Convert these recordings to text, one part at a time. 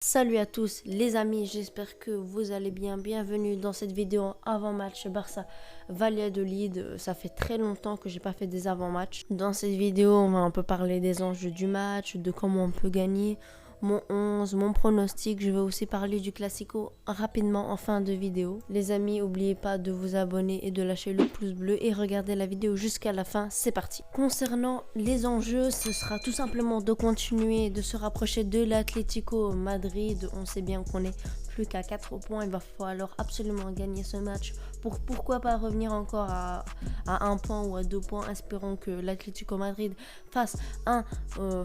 Salut à tous les amis, j'espère que vous allez bien. Bienvenue dans cette vidéo avant-match Barça Valladolid. Ça fait très longtemps que j'ai pas fait des avant-matchs. Dans cette vidéo, on va un peu parler des enjeux du match, de comment on peut gagner, mon 11, mon pronostic. Je vais aussi parler du Classico rapidement en fin de vidéo. Les amis, n'oubliez pas de vous abonner et de lâcher le pouce bleu et regardez la vidéo jusqu'à la fin. C'est parti. Concernant les enjeux, ce sera tout simplement de continuer de se rapprocher de l'Atlético Madrid. On sait bien qu'on est plus qu'à 4 points. Il va falloir absolument gagner ce match pour pourquoi pas revenir encore à 1 point ou à 2 points. Espérons que l'Atlético Madrid fasse un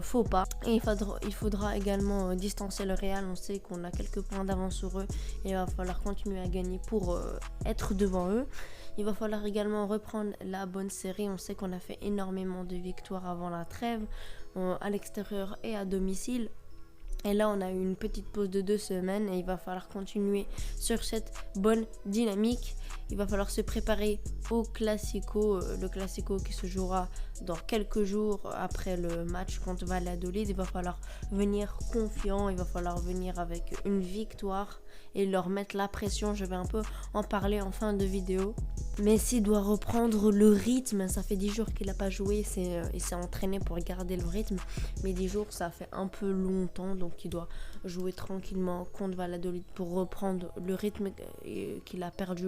faux pas. Et il faudra également distancer le Real. On sait qu'on a quelques points d'avance sur eux. Et il va falloir continuer à gagner pour être devant eux. Il va falloir également reprendre la bonne série. On sait qu'on a fait énormément de victoires avant la trêve, à l'extérieur et à domicile. Et là, on a eu une petite pause de 2 semaines et il va falloir continuer sur cette bonne dynamique. Il va falloir se préparer au Classico, le Classico qui se jouera dans quelques jours après le match contre Valladolid. Il va falloir venir confiant, il va falloir venir avec une victoire et leur mettre la pression. Je vais un peu en parler en fin de vidéo. Messi doit reprendre le rythme. Ça fait 10 jours qu'il n'a pas joué. Il s'est entraîné pour garder le rythme. Mais 10 jours, ça fait un peu longtemps. Donc, il doit jouer tranquillement contre Valladolid pour reprendre le rythme qu'il a perdu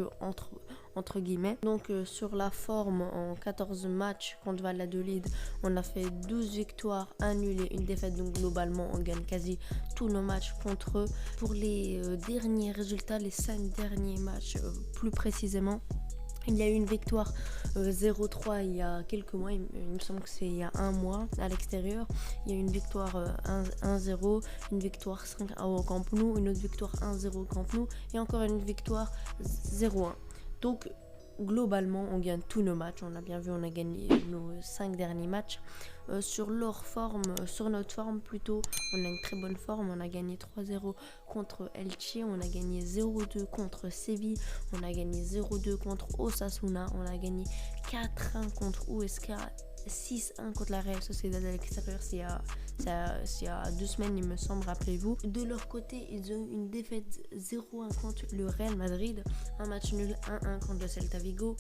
entre guillemets. Donc, sur la forme, en 14 matchs contre Valladolid, on a fait 12 victoires, 1 nul et une défaite. Donc, globalement, on gagne quasi tous nos matchs contre eux. Pour les derniers résultats, les 5 derniers matchs plus précisément, il y a eu une victoire 0-3 il y a quelques mois, il me semble que c'est il y a un mois à l'extérieur. Il y a eu une victoire 1-0, une victoire 5 au Camp Nou, une autre victoire 1-0 au Camp Nou et encore une victoire 0-1. Donc globalement on gagne tous nos matchs, on a bien vu, on a gagné nos 5 derniers matchs. Sur notre forme plutôt, on a une très bonne forme. On a gagné 3-0 contre Elche, on a gagné 0-2 contre Séville, on a gagné 0-2 contre Osasuna, on a gagné 4-1 contre USK, 6-1 contre la Real Sociedad à l'extérieur. C'est il y a 2 semaines, il me semble, rappelez-vous. De leur côté, ils ont eu une défaite 0-1 contre le Real Madrid, un match nul 1-1 contre le Celta Vigo,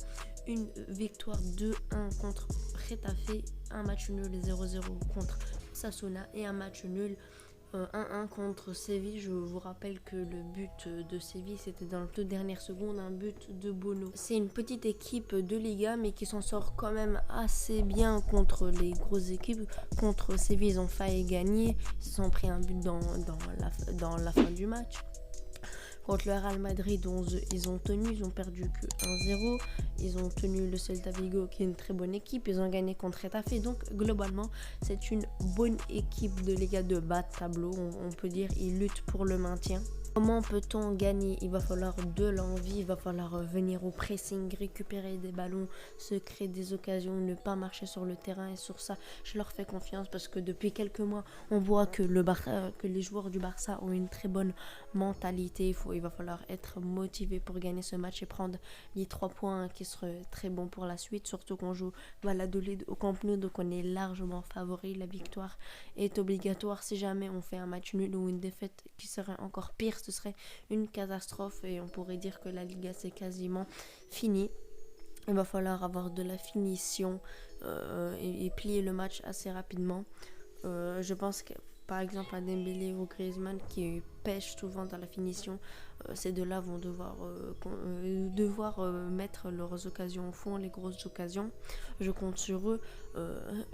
une victoire 2-1 contre Getafe, un match nul 0-0 contre Sasuna et un match nul 1-1 contre Séville. Je vous rappelle que le but de Séville, c'était dans les 2 dernières secondes, un but de Bono. C'est une petite équipe de Liga, mais qui s'en sort quand même assez bien contre les grosses équipes. Contre Séville, ils ont failli gagner. Ils se sont pris un but dans la fin du match. Contre le Real Madrid, ils ont tenu, ils ont perdu que 1-0. Ils ont tenu le Celta Vigo, qui est une très bonne équipe. Ils ont gagné contre Getafe. Donc, globalement, c'est une bonne équipe de Liga de bas de tableau. On peut dire ils luttent pour le maintien. Comment peut-on gagner? Il va falloir de l'envie, il va falloir venir au pressing, récupérer des ballons, se créer des occasions, ne pas marcher sur le terrain. Et sur ça, je leur fais confiance parce que depuis quelques mois, on voit que les joueurs du Barça ont une très bonne mentalité. Il va falloir être motivé pour gagner ce match et prendre les 3 points qui seraient très bons pour la suite. Surtout qu'on joue Valladolid au Camp Nou, donc on est largement favori. La victoire est obligatoire. Si jamais on fait un match nul ou une défaite qui serait encore pire, ce serait une catastrophe et on pourrait dire que la Liga c'est quasiment fini. Il va falloir avoir de la finition et plier le match assez rapidement. Je pense que par exemple à Dembélé ou Griezmann qui pêchent souvent dans la finition, ces deux-là vont devoir mettre leurs occasions au fond, les grosses occasions. Je compte sur eux.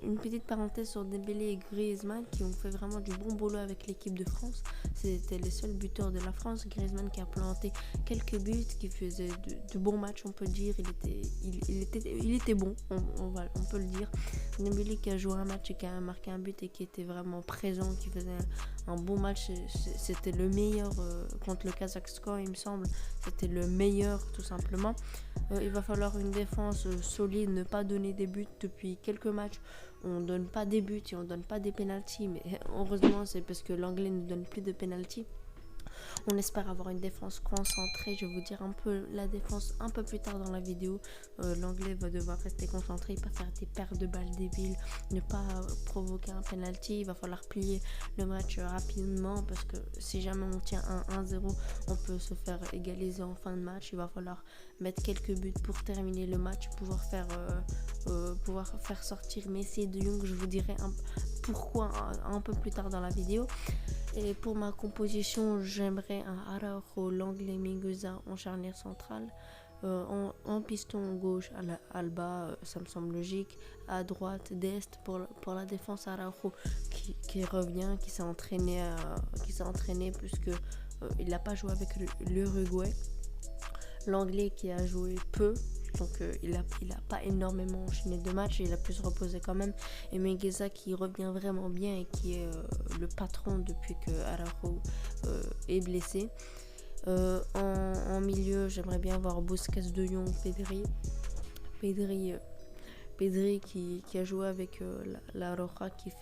Une petite parenthèse sur Dembélé et Griezmann qui ont fait vraiment du bon boulot avec l'équipe de France. C'était les seuls buteurs de la France. Griezmann qui a planté quelques buts, qui faisait de bons matchs, on peut dire. Il était bon, on peut le dire. Dembélé qui a joué un match et qui a marqué un but et qui était vraiment présent, qui faisait un bon match. C'était le meilleur contre le Kazakhstan, il me semble. C'était le meilleur tout simplement. Il va falloir une défense solide, ne pas donner des buts. Depuis quelques matchs, on donne pas des buts et on donne pas des pénaltys, mais heureusement c'est parce que l'anglais ne donne plus de pénaltys. On espère avoir une défense concentrée. Je vais vous dire un peu la défense un peu plus tard dans la vidéo. L'Anglais va devoir rester concentré, pas faire des pertes de balles débiles, ne pas provoquer un penalty. Il va falloir plier le match rapidement parce que si jamais on tient un 1-0, on peut se faire égaliser en fin de match. Il va falloir mettre quelques buts pour terminer le match, pouvoir faire sortir Messi et De Jong. Je vous dirai pourquoi un peu plus tard dans la vidéo. Et pour ma composition, j'aimerais un Araujo, l'Anglais, Mingueza en charnière centrale. En piston gauche, Alba, ça me semble logique. À droite, Dest pour la défense, Araujo qui revient, qui s'est entraîné puisque il n'a pas joué avec l'Uruguay. L'Anglais qui a joué peu, donc il a pas énormément enchaîné de matchs, il a pu se reposer quand même. Et Mingueza qui revient vraiment bien et qui est le patron depuis que Araujo est blessé. En milieu, j'aimerais bien voir Busquets, De Jong, Pedri qui a joué avec la Roja, qui a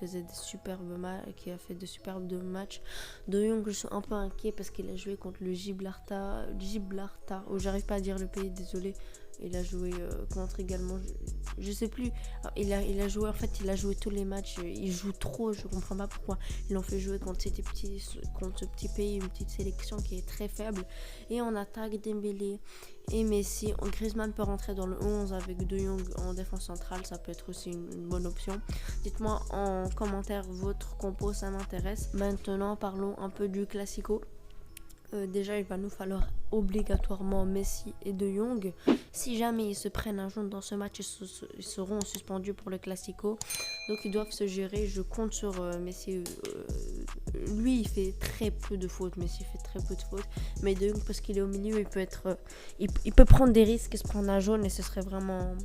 fait de superbes matchs. De Jong, je suis un peu inquiet parce qu'il a joué contre le Gibraltar, j'arrive pas à dire le pays, désolé. Il a joué contre également, je sais plus. Il a joué tous les matchs. Il joue trop, je comprends pas pourquoi ils l'ont fait jouer contre ce petit pays, une petite sélection qui est très faible. Et en attaque, Dembélé et Messi. Griezmann peut rentrer dans le 11 avec De Jong en défense centrale, ça peut être aussi une bonne option. Dites-moi en commentaire votre compo, ça m'intéresse. Maintenant, parlons un peu du Classico. Déjà, il va nous falloir obligatoirement Messi et De Jong. Si jamais ils se prennent un jaune dans ce match, ils seront suspendus pour le Classico. Donc ils doivent se gérer. Je compte sur Messi. Lui, il fait très peu de fautes. Messi fait très peu de fautes. Mais De Jong, parce qu'il est au milieu, il peut prendre des risques et se prendre un jaune. Et ce serait vraiment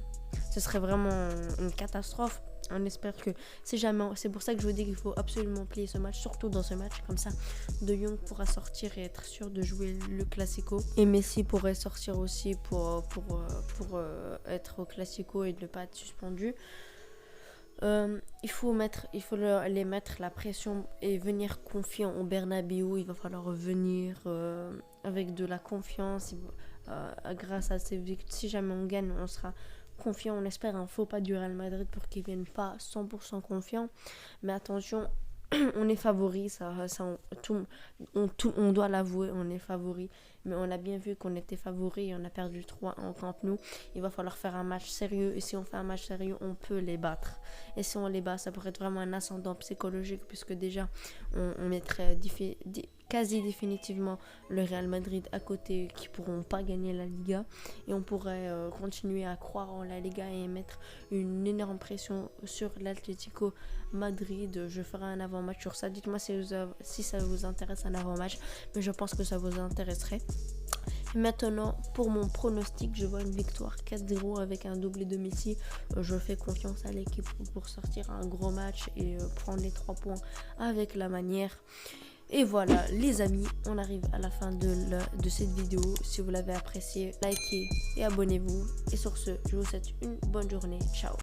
une catastrophe. On espère que c'est pour ça que je vous dis qu'il faut absolument plier ce match, surtout dans ce match, comme ça De Jong pourra sortir et être sûr de jouer le Classico, et Messi pourrait sortir aussi pour être au Classico et ne pas être suspendu. Il faut les mettre la pression et venir confiant au Bernabéu. Il va falloir venir avec de la confiance grâce à ces victoires. Si jamais on gagne, on sera confiant. On espère un faux pas du Real Madrid pour qu'ils viennent pas 100% confiants. Mais attention, on est favori, on doit l'avouer, on est favori. Mais on a bien vu qu'on était favori et on a perdu 3 en Camp Nou. Il va falloir faire un match sérieux. Et si on fait un match sérieux, on peut les battre. Et si on les bat, ça pourrait être vraiment un ascendant psychologique, puisque déjà, on mettrait quasi définitivement le Real Madrid à côté, qui pourront pas gagner la Liga, et on pourrait continuer à croire en la Liga et mettre une énorme pression sur l'Atlético Madrid. Je ferai un avant-match sur ça. Dites-moi si ça vous intéresse, un avant-match, mais je pense que ça vous intéresserait. Maintenant, pour mon pronostic, je vois une victoire 4-0 avec un doublé de Messi. Je fais confiance à l'équipe pour sortir un gros match et prendre les 3 points avec la manière. Et voilà les amis, on arrive à la fin de cette vidéo. Si vous l'avez appréciée, likez et abonnez-vous. Et sur ce, je vous souhaite une bonne journée. Ciao.